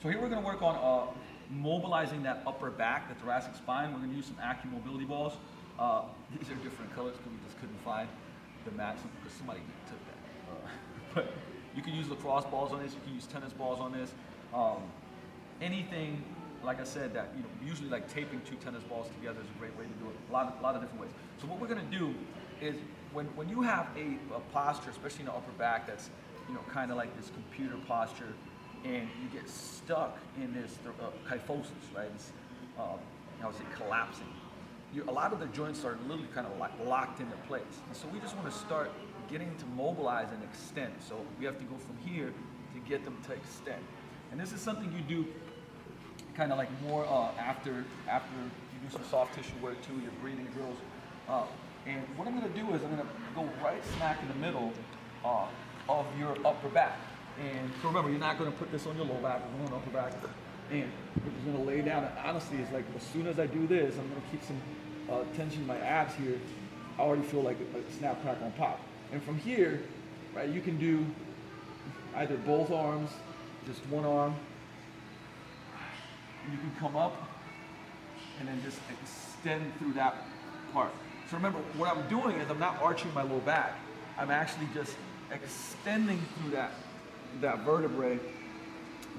So here we're going to work on mobilizing that upper back, the thoracic spine. We're going to use some active mobility balls. These are different colors because we just couldn't find the maximum because somebody took that. But you can use lacrosse balls on this. You can use tennis balls on this. Anything, like I said, that usually like taping 2 tennis balls together is a great way to do it. A lot of different ways. So what we're going to do is when you have a posture, especially in the upper back, that's kind of like this computer posture, and you get stuck in this kyphosis, right? It's, I would say collapsing. A lot of the joints are literally kind of locked into place. And so we just want to start getting to mobilize and extend. So we have to go from here to get them to extend. And this is something you do kind of like more after you do some soft tissue work too, your breathing drills. And what I'm going to do is I'm going to go right smack in the middle of your upper back. And so remember, you're not going to put this on your lower back, we're going upper back. And we're just going to lay down. And honestly, it's like as soon as I do this, I'm going to keep some tension in my abs here. I already feel like a snap, crackle, and pop. And from here, right, you can do either both arms, just one arm. You can come up and then just extend through that part. So remember, what I'm doing is I'm not arching my low back. I'm actually just extending through that vertebrae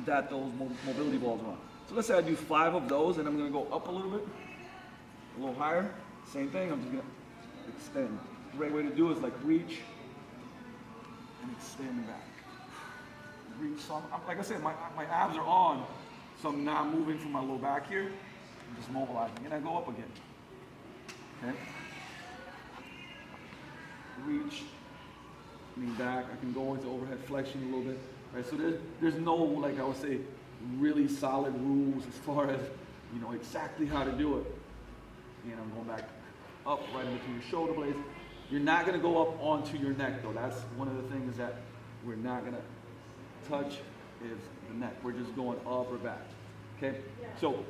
that those mobility balls are on. So let's say I do 5 of those, and I'm going to go up a little bit, a little higher. Same thing, I'm just going to extend. The right way to do it is like reach and extend back. Reach. So like I said, my abs are on, so I'm not moving from my low back here. I'm just mobilizing, and I go up again. Okay. Reach, lean back. I can go into overhead flexion a little bit. Right. So there's no, like I would say, really solid rules as far as exactly how to do it. And I'm going back up right in between your shoulder blades. You're not going to go up onto your neck though. That's one of the things that we're not going to touch is the neck. We're just going up or back. Okay? So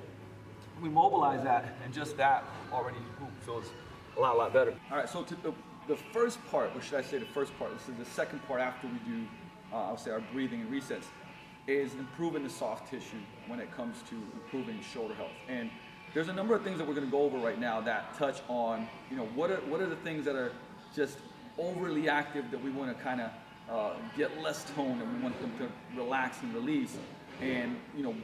we mobilize that, and just that already feels a lot better. All right, so to the first part, or should I say the first part, this is the second part after we do, I would say our breathing and resets, is improving the soft tissue when it comes to improving shoulder health. And there's a number of things that we're going to go over right now that touch on, what are the things that are just overly active that we want to kind of get less toned, and we want them to relax and release. And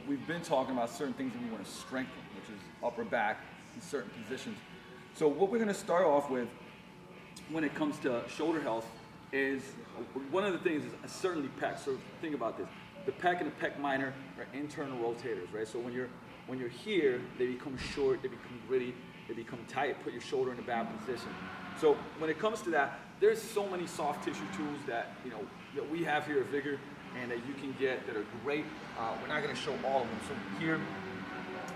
we've been talking about certain things that we want to strengthen, which is upper back in certain positions. So what we're going to start off with when it comes to shoulder health is, one of the things is certainly pec. So think about this. The pec and the pec minor are internal rotators, right? So when you're here, they become short, they become gritty, they become tight. Put your shoulder in a bad position. So when it comes to that, there's so many soft tissue tools that that we have here at Vigor and that you can get that are great. We're not going to show all of them. So here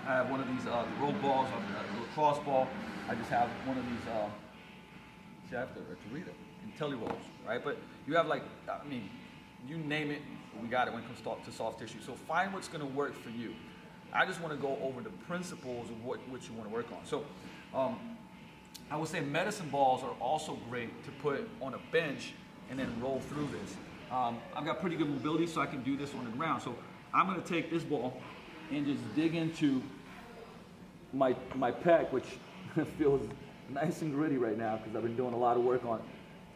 I have one of these rogue balls, a lacrosse ball. I just have one of these. See, I have to read it. IntelliRolls, right? But you have you name it, we got it when it comes to soft tissue. So find what's going to work for you. I just want to go over the principles of what you want to work on. So I would say medicine balls are also great to put on a bench and then roll through this. I've got pretty good mobility, so I can do this on the ground. So I'm going to take this ball and just dig into my pec, which feels nice and gritty right now because I've been doing a lot of work on it.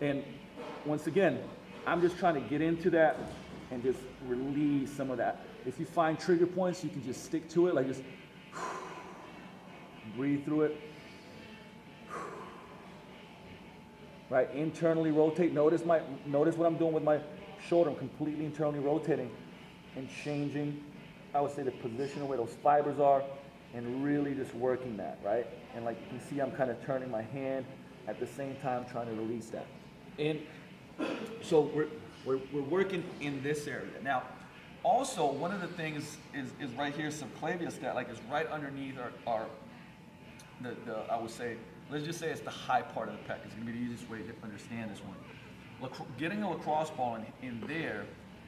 And once again, I'm just trying to get into that and just release some of that. If you find trigger points, you can just stick to it, like just breathe through it. Right, internally rotate. Notice what I'm doing with my shoulder. I'm completely internally rotating and changing, I would say, the position of where those fibers are, and really just working that, right? And like you can see, I'm kind of turning my hand at the same time trying to release that. And so we're working in this area. Now, also one of the things is right here, subclavius, that like is right underneath our I would say, let's just say it's the high part of the pec. It's gonna be the easiest way to understand this one. Getting a lacrosse ball in there,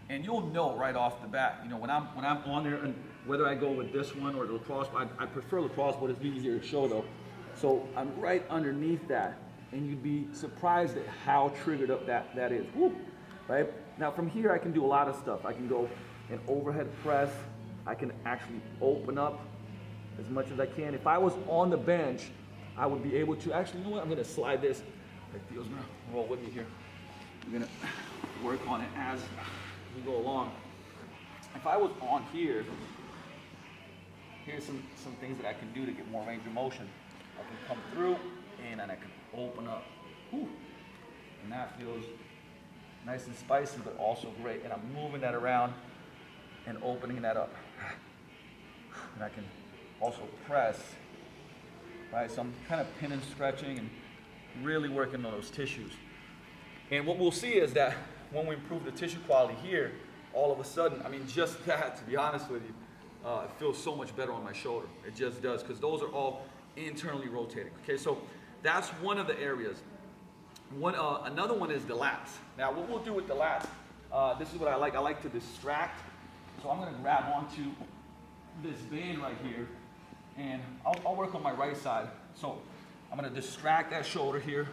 and you'll know right off the bat, when I'm on there, and whether I go with this one or the lacrosse ball, I prefer lacrosse ball, it's easier to show though. So I'm right underneath that, and you'd be surprised at how triggered up that is. Woo! Right? Now from here I can do a lot of stuff. I can go an overhead press, I can actually open up as much as I can. If I was on the bench, I would be able to, actually, you know what, I'm gonna slide this. Theo's gonna roll with me here. I'm gonna work on it as we go along. If I was on here, here's some things that I can do to get more range of motion. I can come through and then I can open up. Whew. And that feels nice and spicy, but also great. And I'm moving that around and opening that up. And I can also press, right? So I'm kind of pinning, stretching, and really working on those tissues. And what we'll see is that when we improve the tissue quality here, all of a sudden, I mean, just that, to be honest with you, it feels so much better on my shoulder. It just does, because those are all internally rotating. Okay, so that's one of the areas. Another one is the lats. Now, what we'll do with the lats, this is what I like. I like to distract. So I'm going to grab onto this band right here, and I'll work on my right side. So I'm going to distract that shoulder here,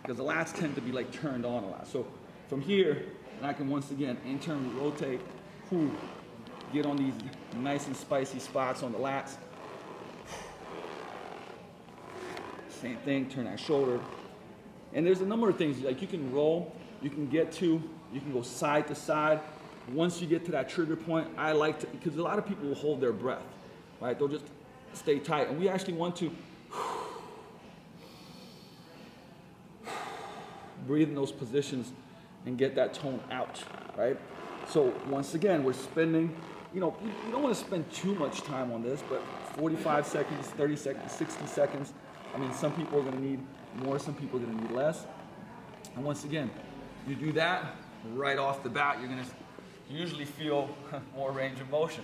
because the lats tend to be like turned on a lot. So from here, and I can once again internally rotate, get on these nice and spicy spots on the lats. Same thing, turn that shoulder. And there's a number of things, like you can roll, you can go side to side. Once you get to that trigger point, I like to, because a lot of people will hold their breath, right? They'll just stay tight. And we actually want to breathe in those positions and get that tone out, right? So once again, we're spending, you don't want to spend too much time on this, but 45 seconds, 30 seconds, 60 seconds. I mean, some people are going to need more, some people are going to need less. And once again, you do that right off the bat, you're going to usually feel more range of motion.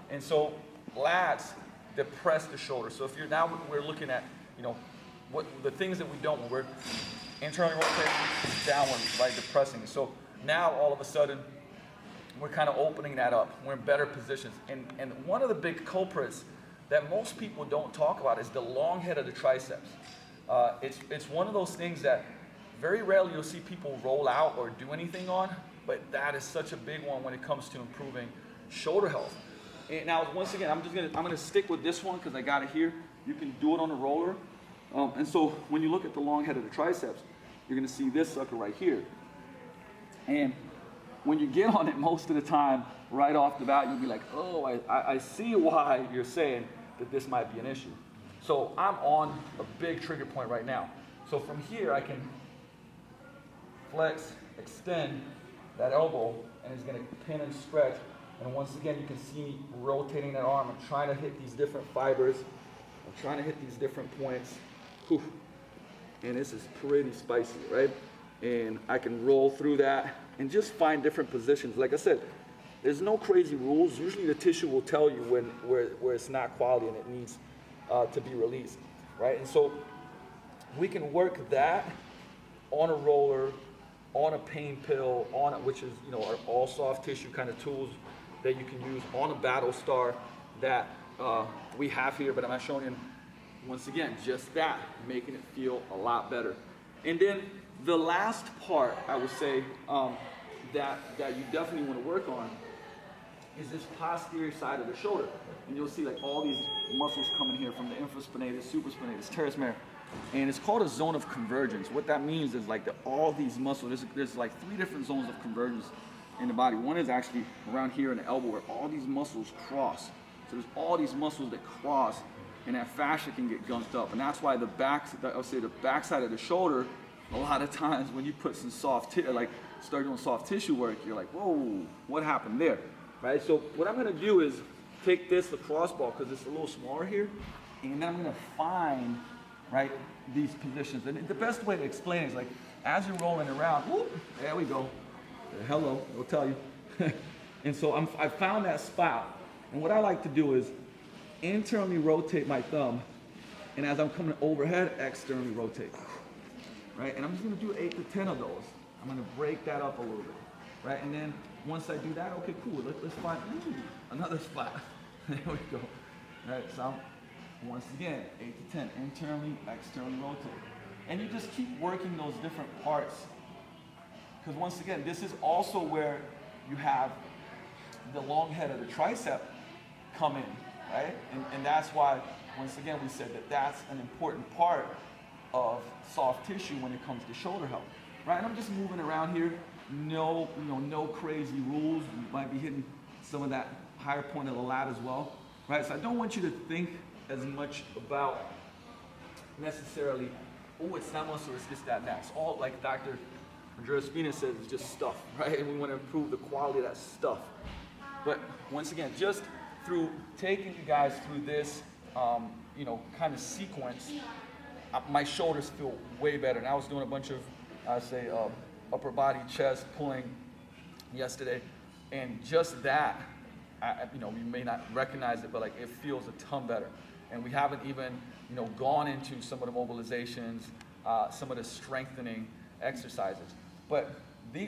And so lats depress the shoulder. So if we're looking at, what the things that we don't, when we're internally rotating downward, right, depressing. So now all of a sudden, we're kind of opening that up. We're in better positions. And one of the big culprits that most people don't talk about is the long head of the triceps. It's one of those things that very rarely you'll see people roll out or do anything on, but that is such a big one when it comes to improving shoulder health. And now, once again, I'm gonna stick with this one because I got it here. You can do it on a roller. And so when you look at the long head of the triceps, you're gonna see this sucker right here. And when you get on it most of the time, right off the bat, you'll be like, oh, I see why you're saying that this might be an issue. So I'm on a big trigger point right now. So from here, I can flex, extend that elbow, and it's gonna pin and stretch. And once again, you can see me rotating that arm. I'm trying to hit these different fibers. I'm trying to hit these different points. Whew. And this is pretty spicy, right? And I can roll through that and just find different positions. Like I said, there's no crazy rules. Usually the tissue will tell you where it's not quality and it needs to be released, right? And so we can work that on a roller, on a pain pill, which is our all soft tissue kind of tools that you can use, on a battle star that we have here, but I'm not showing you. Once again, just that, making it feel a lot better. And then the last part, I would say, that you definitely want to work on is this posterior side of the shoulder. And you'll see like all these muscles coming here from the infraspinatus, supraspinatus, teres major. And it's called a zone of convergence. What that means is like all these muscles, there's like 3 different zones of convergence in the body. One is actually around here in the elbow where all these muscles cross. So there's all these muscles that cross, and that fascia can get gunked up. And that's why the backside of the shoulder, a lot of times when you put some start doing soft tissue work, you're like, whoa, what happened there, right? So what I'm gonna do is take this lacrosse ball, because it's a little smaller here, and then I'm gonna find, right, these positions. And the best way to explain it is like, as you're rolling around, whoop, there we go. Hello, I'll tell you. And so I found that spot. And what I like to do is internally rotate my thumb, and as I'm coming overhead, externally rotate, right? And I'm just gonna do 8 to 10 of those. I'm gonna break that up a little bit, right? And then once I do that, okay, cool, let's find another spot. There we go, right? So once again, 8 to 10, internally, externally rotate. And you just keep working those different parts. Because once again, this is also where you have the long head of the tricep come in, right? And that's why, once again, we said that that's an important part of soft tissue when it comes to shoulder health, right? And I'm just moving around here. No, no crazy rules. We might be hitting some of that higher point of the lat as well, right? So I don't want you to think as much about necessarily, oh, it's not muscle, it's this, that, and that. It's all, like Dr. Andreas Spina says, it's just stuff, right? And we want to improve the quality of that stuff. But once again, just through taking you guys through this, kind of sequence, my shoulders feel way better. And I was doing a bunch of, upper body chest pulling yesterday, and just that, you may not recognize it, but like it feels a ton better. And we haven't even, gone into some of the mobilizations, some of the strengthening exercises. But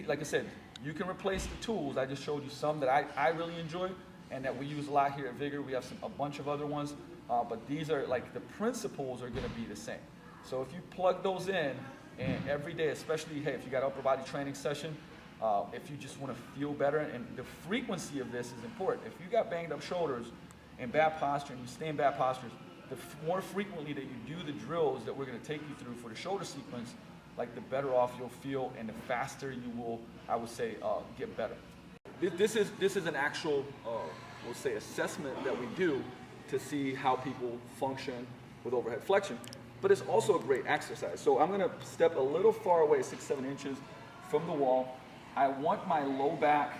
like I said, you can replace the tools. I just showed you some that I really enjoy and that we use a lot here at Vigor. We have a bunch of other ones, but these are like the principles are gonna be the same. So if you plug those in, and every day, especially, hey, if you got an upper body training session, if you just want to feel better, and the frequency of this is important. If you got banged up shoulders and bad posture, and you stay in bad postures, the more frequently that you do the drills that we're going to take you through for the shoulder sequence, like the better off you'll feel, and the faster you will, I would say, get better. This is an actual, we'll say, assessment that we do to see how people function with overhead flexion. But it's also a great exercise. So I'm gonna step a little far away, 6-7 inches from the wall. I want my low back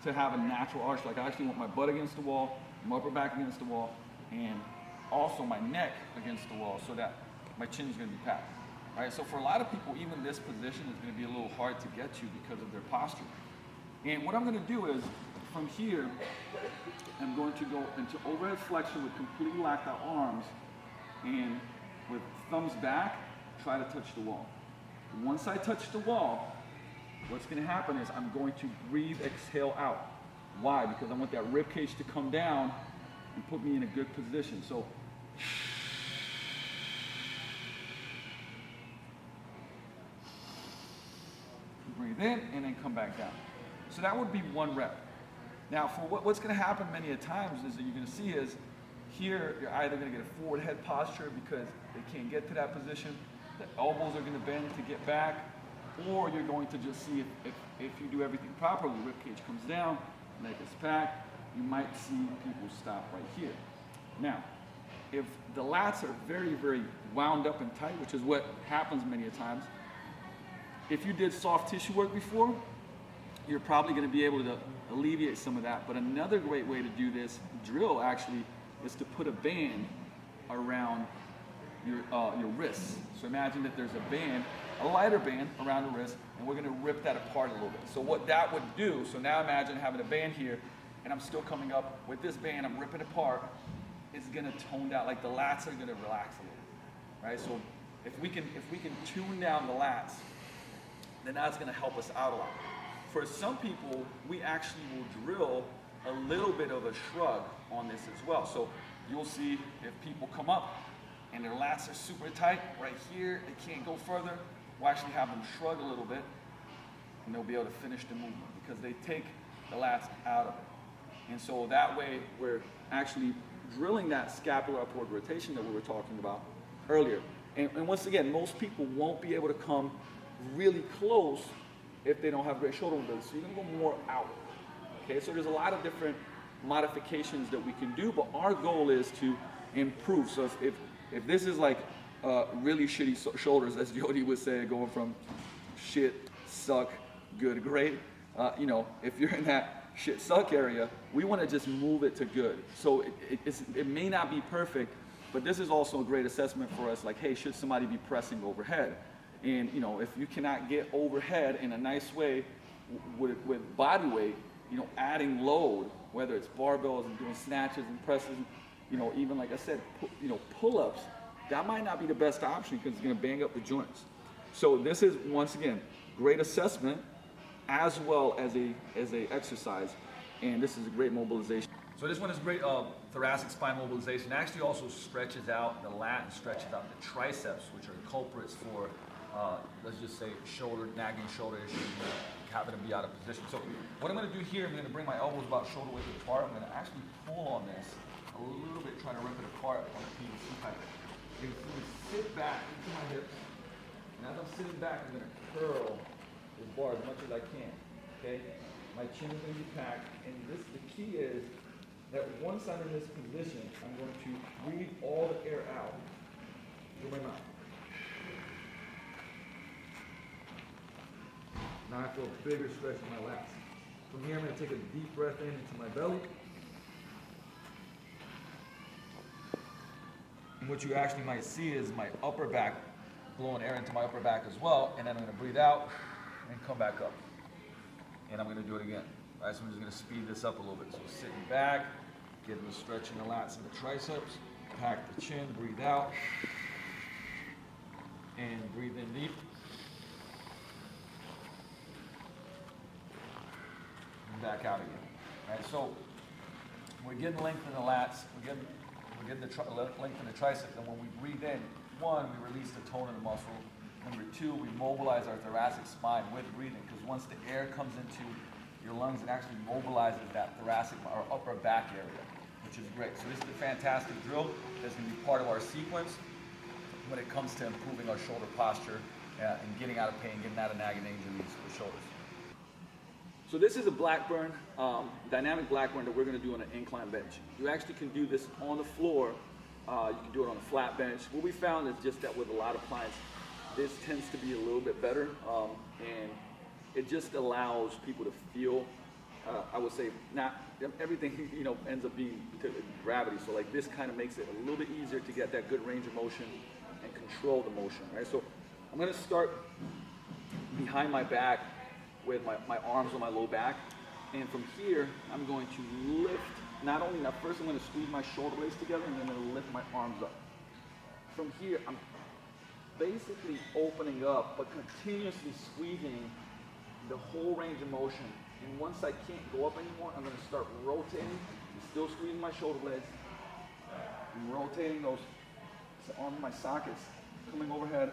to have a natural arch. Like I actually want my butt against the wall, my upper back against the wall, and also my neck against the wall so that my chin is gonna be packed. All right, so for a lot of people, even this position is gonna be a little hard to get to because of their posture. And what I'm gonna do is, from here, I'm going to go into overhead flexion with completely locked out arms, and with thumbs back, try to touch the wall. Once I touch the wall, what's going to happen is I'm going to breathe, exhale out. Why? Because I want that rib cage to come down and put me in a good position. So, breathe in and then come back down. So that would be one rep. Now, for what's going to happen many a times is that you're going to see is here you're either going to get a forward head posture because they can't get to that position, the elbows are going to bend to get back, or you're going to just see if you do everything properly, rib cage comes down, leg is packed, you might see people stop right here. Now, if the lats are very, very wound up and tight, which is what happens many a times, if you did soft tissue work before, you're probably going to be able to alleviate some of that. But another great way to do this drill actually is to put a band around your wrists. So imagine that there's a band, a lighter band around the wrist, and we're going to rip that apart a little bit. So what that would do, so now imagine having a band here, and I'm still coming up with this band, I'm ripping apart, it's going to tone down, like the lats are going to relax a little, right? So if we can tune down the lats, then that's going to help us out a lot. For some people, we actually will drill a little bit of a shrug on this as well. So you'll see if people come up and their lats are super tight right here, they can't go further, we'll actually have them shrug a little bit and they'll be able to finish the movement because they take the lats out of it. And so that way we're actually drilling that scapular upward rotation that we were talking about earlier. And once again, most people won't be able to come really close if they don't have great shoulder mobility. So you're gonna go more out. Okay, so there's a lot of different modifications that we can do, but our goal is to improve. So if this is like really shitty shoulders, as Jody would say, going from shit, suck, good, great, if you're in that shit, suck area, we want to just move it to good. So it may not be perfect, but this is also a great assessment for us, like, hey, should somebody be pressing overhead? And if you cannot get overhead in a nice way with body weight, adding load, whether it's barbells and doing snatches and presses, even like I said, pull-ups, that might not be the best option because it's going to bang up the joints. So this is, once again, great assessment as well as a exercise, and this is a great mobilization. So this one is great thoracic spine mobilization. It actually also stretches out the lat and stretches out the triceps, which are culprits for, let's just say, nagging shoulder issues. having to be out of position. So what I'm going to do here, I'm going to bring my elbows about shoulder width apart. I'm going to actually pull on this a little bit, trying to rip it apart on the PVC pipe. You're going to sit back into my hips, and as I'm sitting back, I'm going to curl this bar as much as I can. Okay, my chin is going to be packed, and the key is that once I'm in this position, I'm going to breathe all the air out through my mouth. Now I feel a bigger stretch in my lats. From here, I'm going to take a deep breath in into my belly. And what you actually might see is my upper back, blowing air into my upper back as well, and then I'm going to breathe out and come back up. And I'm going to do it again. All right, so I'm just going to speed this up a little bit. So sitting back, getting the stretch in the lats and the triceps, pack the chin, breathe out, and breathe in deep. Back out again. All right, so we're getting length in the lats, we're getting the length in the triceps, and when we breathe in, one, we release the tone of the muscle. Number two, we mobilize our thoracic spine with breathing, because once the air comes into your lungs, it actually mobilizes that thoracic or upper back area, which is great. So this is a fantastic drill that's going to be part of our sequence when it comes to improving our shoulder posture and getting out of pain, getting out of nagging injuries with shoulders. So this is a blackburn, dynamic blackburn that we're going to do on an incline bench. You actually can do this on the floor. You can do it on a flat bench. What we found is just that with a lot of clients, this tends to be a little bit better, and it just allows people to feel. I would say not everything ends up being gravity. So like this kind of makes it a little bit easier to get that good range of motion and control the motion. Right. So I'm going to start behind my back with my arms on my low back, and from here I'm going to lift. Not only that, first I'm going to squeeze my shoulder blades together, and then I'm going to lift my arms up. From here I'm basically opening up, but continuously squeezing the whole range of motion. And once I can't go up anymore, I'm going to start rotating, still squeezing my shoulder blades, and rotating those on my sockets, coming overhead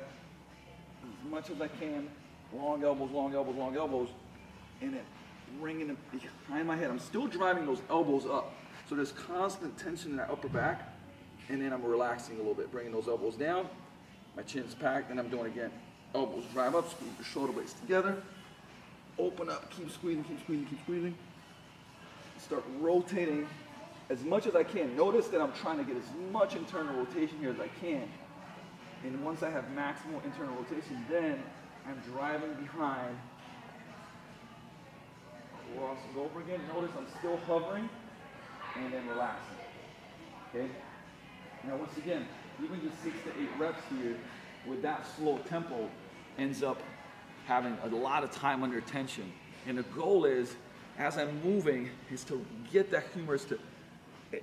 as much as I can. Long elbows, long elbows, long elbows, and then bringing them behind my head. I'm still driving those elbows up. So there's constant tension in that upper back, and then I'm relaxing a little bit, bringing those elbows down. My chin's packed, and I'm doing it again. Elbows drive up, squeeze the shoulder blades together. Open up, keep squeezing, keep squeezing, keep squeezing. Start rotating as much as I can. Notice that I'm trying to get as much internal rotation here as I can. And once I have maximal internal rotation, then I'm driving behind, crossing over again. Notice I'm still hovering, and then relaxing. Okay? Now once again, even just 6 to 8 reps here with that slow tempo ends up having a lot of time under tension. And the goal is, as I'm moving, is to get that humerus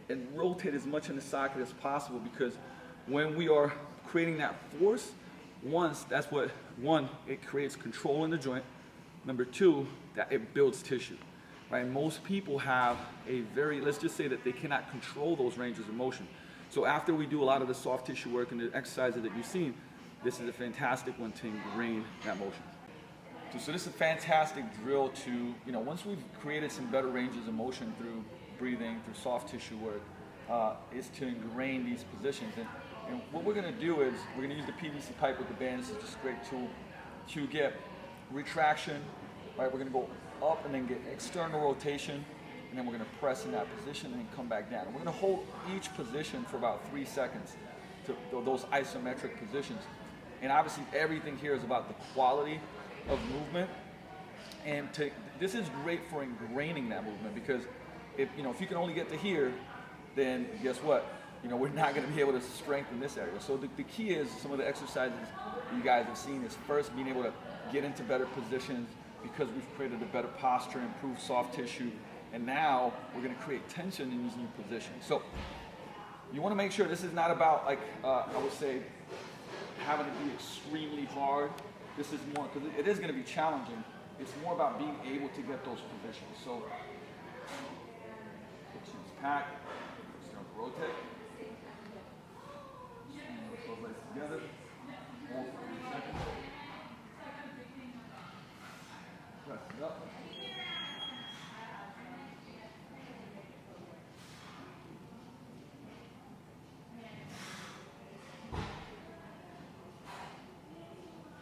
and rotate as much in the socket as possible, because when we are creating that force, it creates control in the joint. Number two, that it builds tissue, right? Most people have let's just say that they cannot control those ranges of motion. So after we do a lot of the soft tissue work and the exercises that you've seen, this is a fantastic one to ingrain that motion. So this is a fantastic drill to, once we've created some better ranges of motion through breathing, through soft tissue work, is to ingrain these positions. And what we're going to do is we're going to use the PVC pipe with the band. This is just a great tool to get retraction. Right, we're going to go up and then get external rotation, and then we're going to press in that position and then come back down. And we're going to hold each position for about 3 seconds to those isometric positions. And obviously everything here is about the quality of movement. And this is great for ingraining that movement, because if you can only get to here, then guess what? We're not going to be able to strengthen this area. So the key is some of the exercises you guys have seen is first being able to get into better positions, because we've created a better posture, improved soft tissue, and now we're going to create tension in these new positions. So you want to make sure this is not about, I would say, having to be extremely hard. This is more, because it is going to be challenging. It's more about being able to get those positions. So chin's packed, start to rotate. Those legs together. Hold for 3 seconds. Press Yep.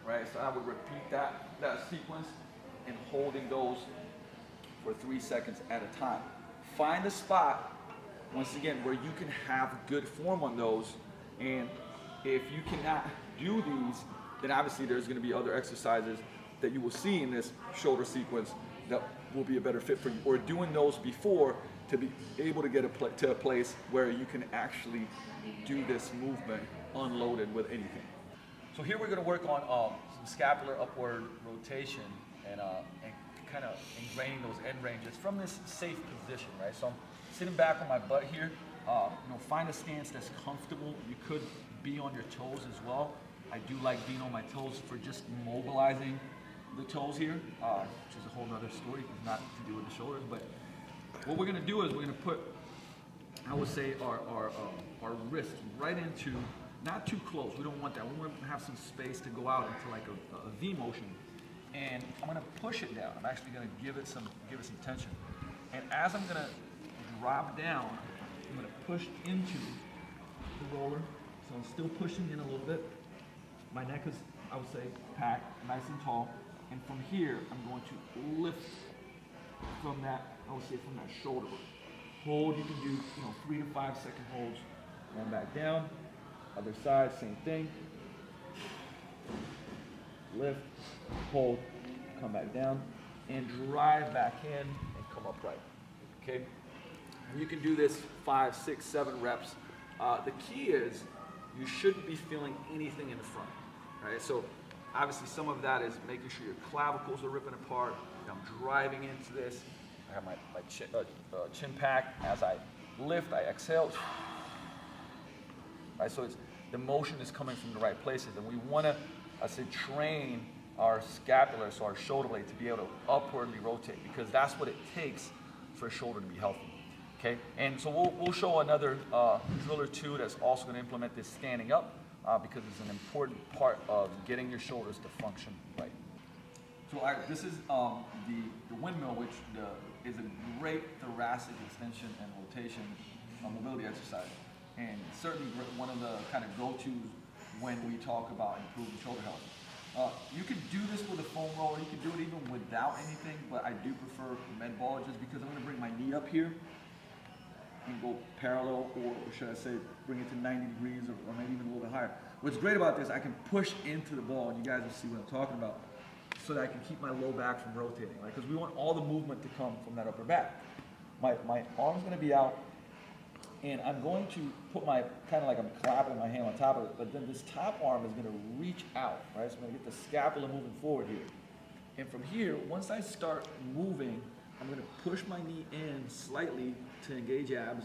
Right, so I would repeat that sequence and holding those for 3 seconds at a time. Find a spot, once again, where you can have good form on those, and if you cannot do these, then obviously there's going to be other exercises that you will see in this shoulder sequence that will be a better fit for you, or doing those before to be able to get to a place where you can actually do this movement unloaded with anything. So here we're going to work on some scapular upward rotation and kind of ingraining those end ranges from this safe position, right? So I'm sitting back on my butt here. Find a stance that's comfortable. You could be on your toes as well. I do like being on my toes for just mobilizing the toes here, which is a whole other story, not to do with the shoulders. But what we're going to do is we're going to put, I would say, our wrist right into, not too close. We don't want that. We want to have some space to go out into like a V motion. And I'm going to push it down. I'm actually going to give it some tension. And as I'm going to drop down, I'm going to push into the roller. So I'm still pushing in a little bit. My neck is, I would say, packed, nice and tall. And from here, I'm going to lift from that, I would say, from that shoulder. Hold, you can do 3 to 5 second holds. Going back down. Other side, same thing. Lift, hold, come back down, and drive back in and come upright. Okay? You can do this 5, 6, 7 reps. The key is you shouldn't be feeling anything in the front. Right? So obviously some of that is making sure your clavicles are ripping apart. I'm driving into this. I have my chin pack. As I lift, I exhale. Right? So the motion is coming from the right places, and we want to, train our scapular, so our shoulder blade, to be able to upwardly rotate, because that's what it takes for a shoulder to be healthy. Okay, and so we'll show another drill or two that's also going to implement this standing up, because it's an important part of getting your shoulders to function right. So this is the windmill, which is a great thoracic extension and rotation mobility exercise, and certainly one of the kind of go-tos when we talk about improving shoulder health. You can do this with a foam roller. You can do it even without anything, but I do prefer med ball just because I'm going to bring my knee up here and go parallel, or should I say bring it to 90 degrees or maybe even a little bit higher. What's great about this, I can push into the ball, and you guys will see what I'm talking about, so that I can keep my low back from rotating, right? Because we want all the movement to come from that upper back. My arm's going to be out, and I'm going to put my, kind of like I'm clapping my hand on top of it, but then this top arm is going to reach out, right? So I'm going to get the scapula moving forward here. And from here, once I start moving, I'm going to push my knee in slightly to engage abs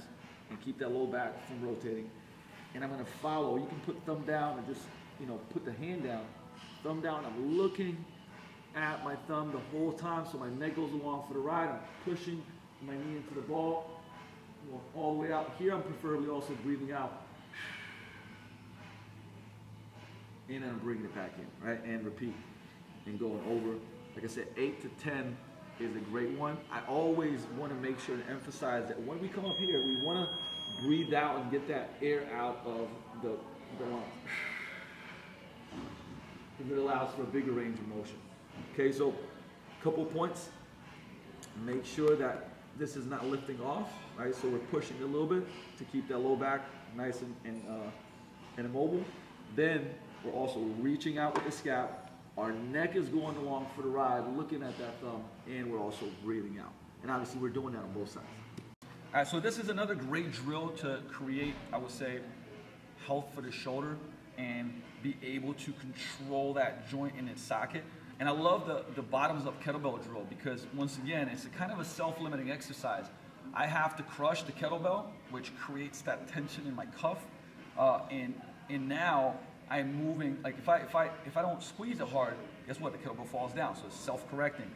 and keep that low back from rotating. And I'm going to follow. You can put thumb down and just, put the hand down. Thumb down, I'm looking at my thumb the whole time, so my neck goes along for the ride. I'm pushing my knee into the ball. All the way out. Here I'm preferably also breathing out. And then I'm bringing it back in, right? And repeat. And going over. Like I said, 8 to 10 is a great one. I always want to make sure to emphasize that when we come up here, we want to breathe out and get that air out of the lungs. Because it allows for a bigger range of motion. Okay, so a couple points. Make sure that this is not lifting off, right? So we're pushing a little bit to keep that low back nice and immobile. Then we're also reaching out with the scap. Our neck is going along for the ride, looking at that thumb, and we're also breathing out. And obviously we're doing that on both sides. All right, so this is another great drill to create, I would say, health for the shoulder and be able to control that joint in its socket. And I love the bottoms up kettlebell drill because, once again, it's a kind of a self-limiting exercise. I have to crush the kettlebell, which creates that tension in my cuff, and now I'm moving. Like if I don't squeeze it hard, guess what? The kettlebell falls down. So it's self-correcting,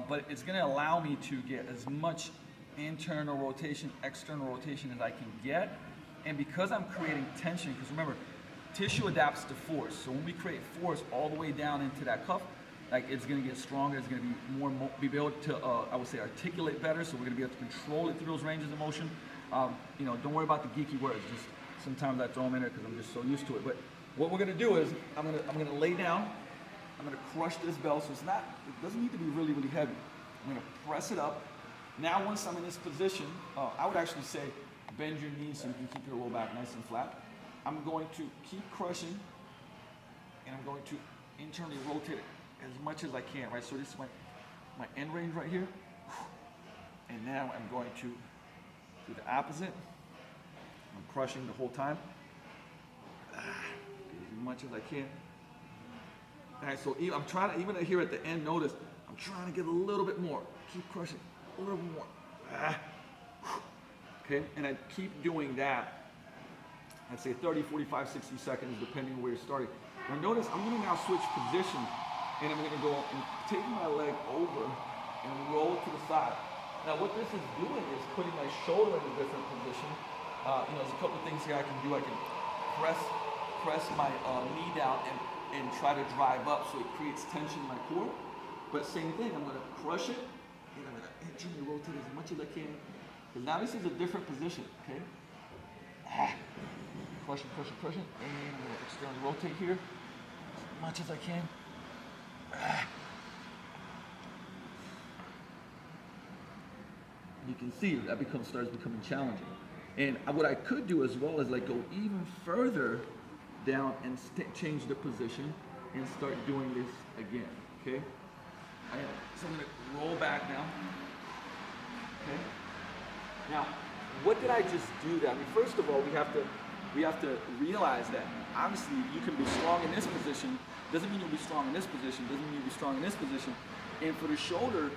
but it's going to allow me to get as much internal rotation, external rotation as I can get, and because I'm creating tension, because remember, tissue adapts to force. So when we create force all the way down into that cuff, like it's gonna get stronger. It's gonna be more, be able to, I would say, articulate better. So we're gonna be able to control it through those ranges of motion. You know, don't worry about the geeky words. Just sometimes I throw them in there because I'm just so used to it. But what we're gonna do is I'm gonna lay down. I'm gonna crush this bell, so it doesn't need to be really, really heavy. I'm gonna press it up. Now, once I'm in this position, I would actually say bend your knees so you can keep your low back nice and flat. I'm going to keep crushing, and I'm going to internally rotate it as much as I can, right? So this is my end range right here. And now I'm going to do the opposite. I'm crushing the whole time. As much as I can. All right, so I'm trying to, even here at the end, notice, I'm trying to get a little bit more. Keep crushing, a little bit more. Okay, and I keep doing that. I'd say 30, 45, 60 seconds, depending on where you're starting. Now notice, I'm gonna now switch positions, and I'm gonna go and take my leg over and roll to the side. Now what this is doing is putting my shoulder in a different position. You know, there's a couple of things here I can do. I can press my knee down and try to drive up so it creates tension in my core. But same thing, I'm gonna crush it, and I'm gonna internally rotate as much as I can. Because now this is a different position, okay? Crushing, and I'm gonna externally rotate here as much as I can. You can see that starts becoming challenging. And what I could do as well is like go even further down and change the position and start doing this again, okay? So I'm gonna roll back now, okay? Now, what did I just do there? I mean, first of all, we have to realize that obviously you can be strong in this position, doesn't mean you'll be strong in this position, doesn't mean you'll be strong in this position. And for the shoulder,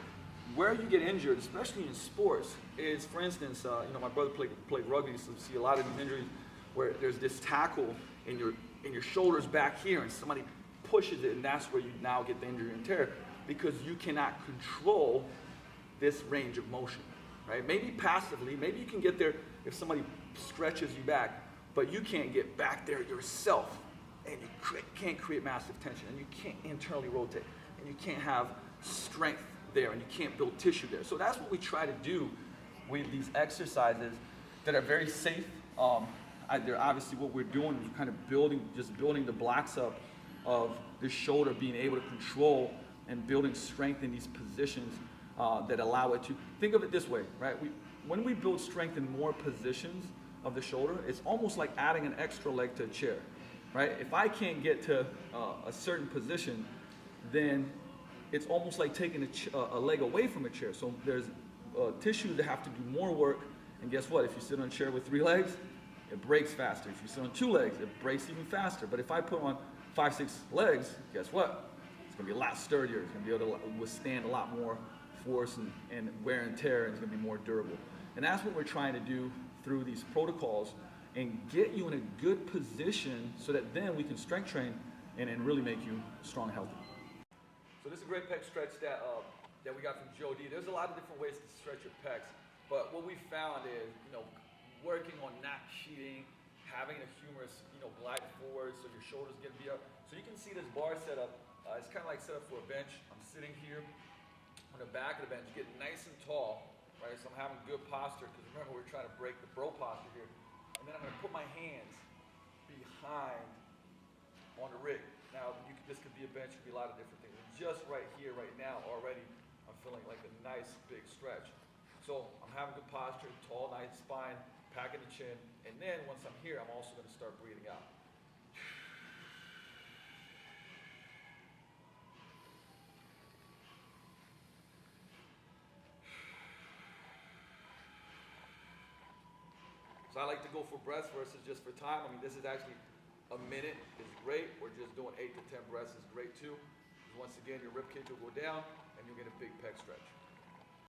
where you get injured, especially in sports, is, for instance, you know, my brother played rugby, so you see a lot of these injuries where there's this tackle and your shoulder's back here and somebody pushes it, and that's where you now get the injury and tear, because you cannot control this range of motion, right? Maybe passively, maybe you can get there if somebody stretches you back, but you can't get back there yourself, and you can't create massive tension, and you can't internally rotate, and you can't have strength there, and you can't build tissue there. So that's what we try to do with these exercises that are very safe. They're obviously what we're doing is kind of building the blocks up of the shoulder being able to control and building strength in these positions that allow it to, think of it this way, right? When we build strength in more positions of the shoulder, it's almost like adding an extra leg to a chair, right? If I can't get to a certain position, then it's almost like taking a leg away from a chair. So there's tissue that have to do more work, and guess what? If you sit on a chair with 3 legs, it breaks faster. If you sit on 2 legs, it breaks even faster. But if I put on 5, 6 legs, guess what? It's gonna be a lot sturdier. It's gonna be able to withstand a lot more force and wear and tear, and it's gonna be more durable. And that's what we're trying to do through these protocols and get you in a good position so that then we can strength train and really make you strong and healthy. So this is a great pec stretch that we got from Joe D. There's a lot of different ways to stretch your pecs, but what we found is, you know, working on not cheating, having a humorous, you know, glide forward so your shoulders get beat up. So you can see this bar setup. It's kind of like set up for a bench. I'm sitting here on the back of the bench, getting nice and tall, right? So I'm having good posture, because remember, we're trying to break the bro posture here. And then I'm gonna put my hands behind on the rig. Now, this could be a bench, could be a lot of different things. And just right here, right now, already, I'm feeling like a nice big stretch. So I'm having good posture, tall, nice spine, packing the chin, and then once I'm here, I'm also gonna start breathing out. So I like to go for breaths versus just for time. I mean, this is actually a minute is great, or just doing 8 to 10 breaths is great too. Because once again, your rib cage will go down and you'll get a big pec stretch.